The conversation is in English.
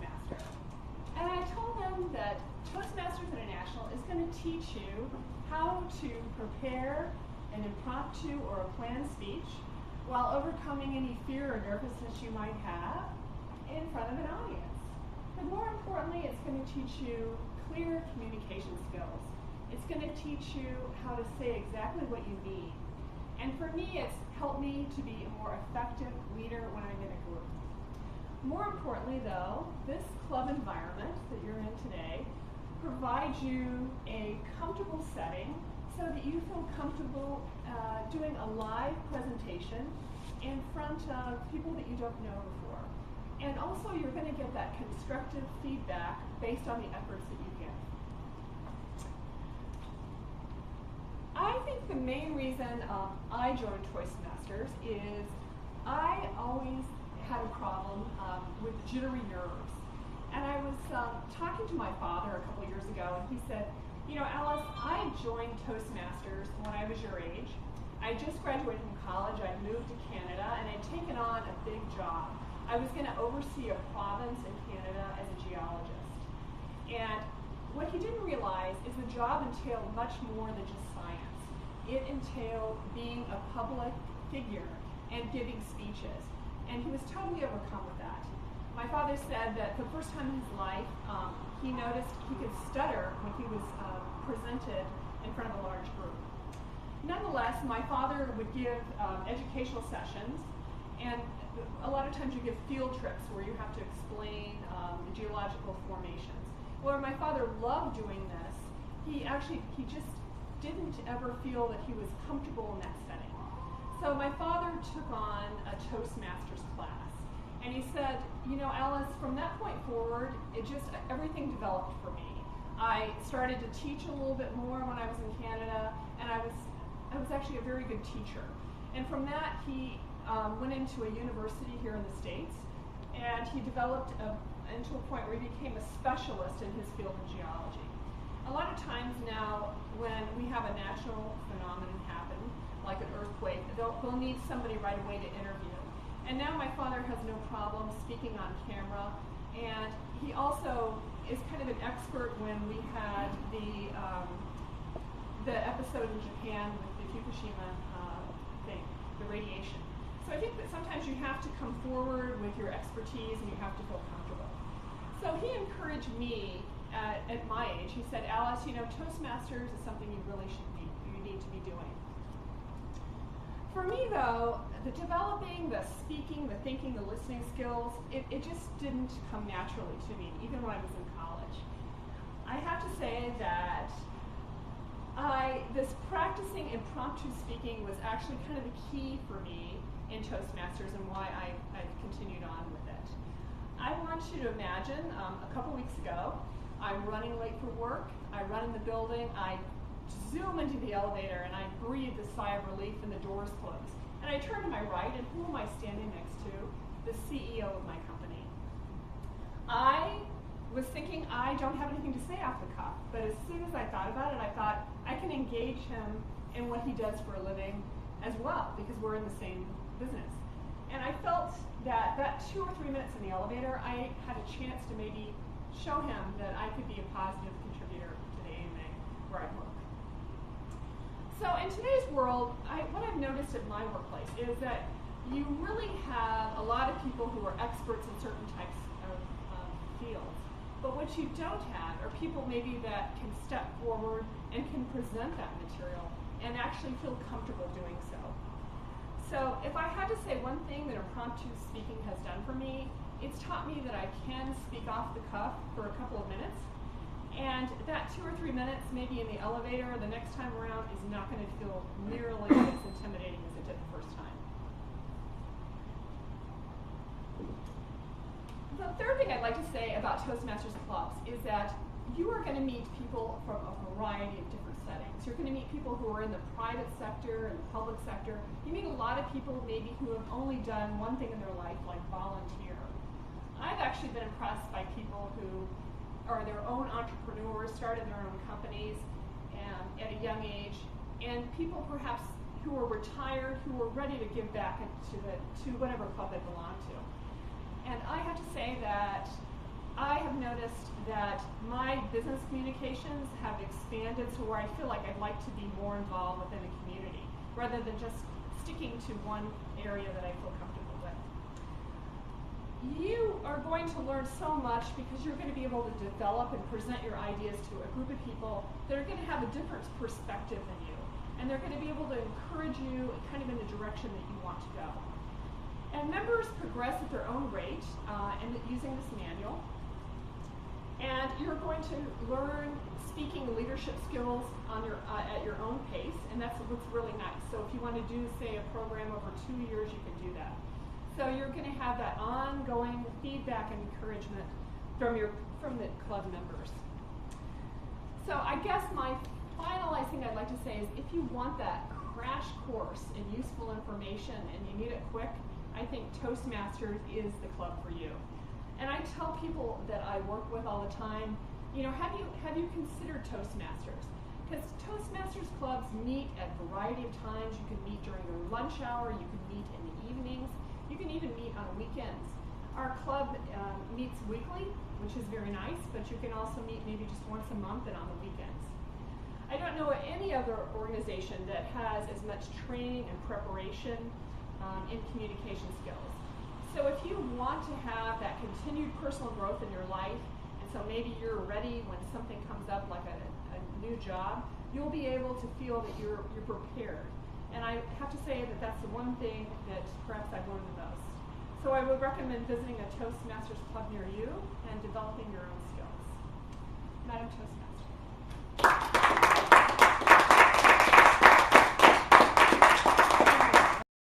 Toastmaster. And I told them that Toastmasters International is going to teach you how to prepare an impromptu or a planned speech while overcoming any fear or nervousness you might have in front of an audience. But more importantly, it's going to teach you clear communication skills. It's going to teach you how to say exactly what you mean. And for me, it's helped me to be a more effective leader when I'm in a group. More importantly, though, this club environment that you're in today provides you a comfortable setting so that you feel comfortable doing a live presentation in front of people that you don't know before. And also, you're going to get that constructive feedback based on the efforts that you give. I think the main reason I joined Toastmasters is I always had a problem with jittery nerves. And I was talking to my father a couple years ago, and he said, you know, Alice, I joined Toastmasters when I was your age. I just graduated from college, I'd moved to Canada, and I'd taken on a big job. I was going to oversee a province in Canada as a geologist. And what he didn't realize is the job entailed much more than just science. It entailed being a public figure and giving speeches. And he was totally overcome with that. My father said that the first time in his life, he noticed he could stutter when he was presented in front of a large group. Nonetheless, my father would give educational sessions, and a lot of times you give field trips where you have to explain the geological formations. Where my father loved doing this, he just didn't ever feel that he was comfortable in that setting. So my father took on a Toastmasters class, and he said, you know, Alice, from that point forward, everything developed for me. I started to teach a little bit more when I was in Canada, and I was actually a very good teacher. And from that, he went into a university here in the States, and he developed into a point where he became a specialist in his field of geology. A lot of times now, when we have a natural phenomenon happen, like an earthquake, they'll need somebody right away to interview. And now my father has no problem speaking on camera, and he also is kind of an expert when we had the episode in Japan with the Fukushima thing, the radiation. So I think that sometimes you have to come forward with your expertise and you have to feel comfortable. So he encouraged me at my age. He said, Alice, you know, Toastmasters is something you need to be doing. For me, though, the developing, the speaking, the thinking, the listening skills, it just didn't come naturally to me, even when I was in college. I have to say that this practicing impromptu speaking was actually kind of the key for me in Toastmasters and why I've continued on with it. I want you to imagine, a couple weeks ago, I'm running late for work, I run in the building, I zoom into the elevator, and I breathe a sigh of relief, and the doors close. And I turn to my right, and who am I standing next to? The CEO of my company. I was thinking I don't have anything to say off the cuff, but as soon as I thought about it, I thought I can engage him in what he does for a living as well, because we're in the same business. And I felt that 2 or 3 minutes in the elevator, I had a chance to maybe show him that I could be a positive contributor to the AMA where I work. So in today's world, what I've noticed at my workplace is that you really have a lot of people who are experts in certain types of fields. But what you don't have are people maybe that can step forward and can present that material and actually feel comfortable doing so. So if I had to say one thing that impromptu speaking has done for me, it's taught me that I can speak off the cuff for a couple of minutes. And that 2 or 3 minutes, maybe in the elevator, the next time around is not going to feel nearly as intimidating as it did the first time. The third thing I'd like to say about Toastmasters clubs is that you are going to meet people from a variety of different settings. You're going to meet people who are in the private sector and the public sector. You meet a lot of people maybe who have only done one thing in their life, like volunteer. I've actually been impressed by people who are their own entrepreneurs, started their own companies at a young age, and people perhaps who are retired, who are ready to give back to whatever club they belong to. And I have to say that I have noticed that my business communications have expanded to where I feel like I'd like to be more involved within a community, rather than just sticking to one area that I feel comfortable with. You are going to learn so much because you're going to be able to develop and present your ideas to a group of people that are going to have a different perspective than you. And they're going to be able to encourage you kind of in the direction that you want to go. And members progress at their own rate and using this manual. And you're going to learn speaking leadership skills on at your own pace, and that's what's really nice. So if you want to do, say, a program over 2 years, you can do that. So you're going to have that ongoing feedback and encouragement from the club members. So I guess my finalizing thing I'd like to say is if you want that crash course in useful information and you need it quick, I think Toastmasters is the club for you. And I tell people that I work with all the time, have you considered Toastmasters? Because Toastmasters clubs meet at a variety of times. You can meet during your lunch hour, you can meet in the evenings, you can even meet on weekends. Our club meets weekly, which is very nice, but you can also meet maybe just once a month and on the weekends. I don't know any other organization that has as much training and preparation in communication skills. So if you want to have that continued personal growth in your life, and so maybe you're ready when something comes up like a new job, you'll be able to feel that you're prepared. And I have to say that that's the one thing that perhaps I've learned the most. So I would recommend visiting a Toastmasters club near you and developing your own.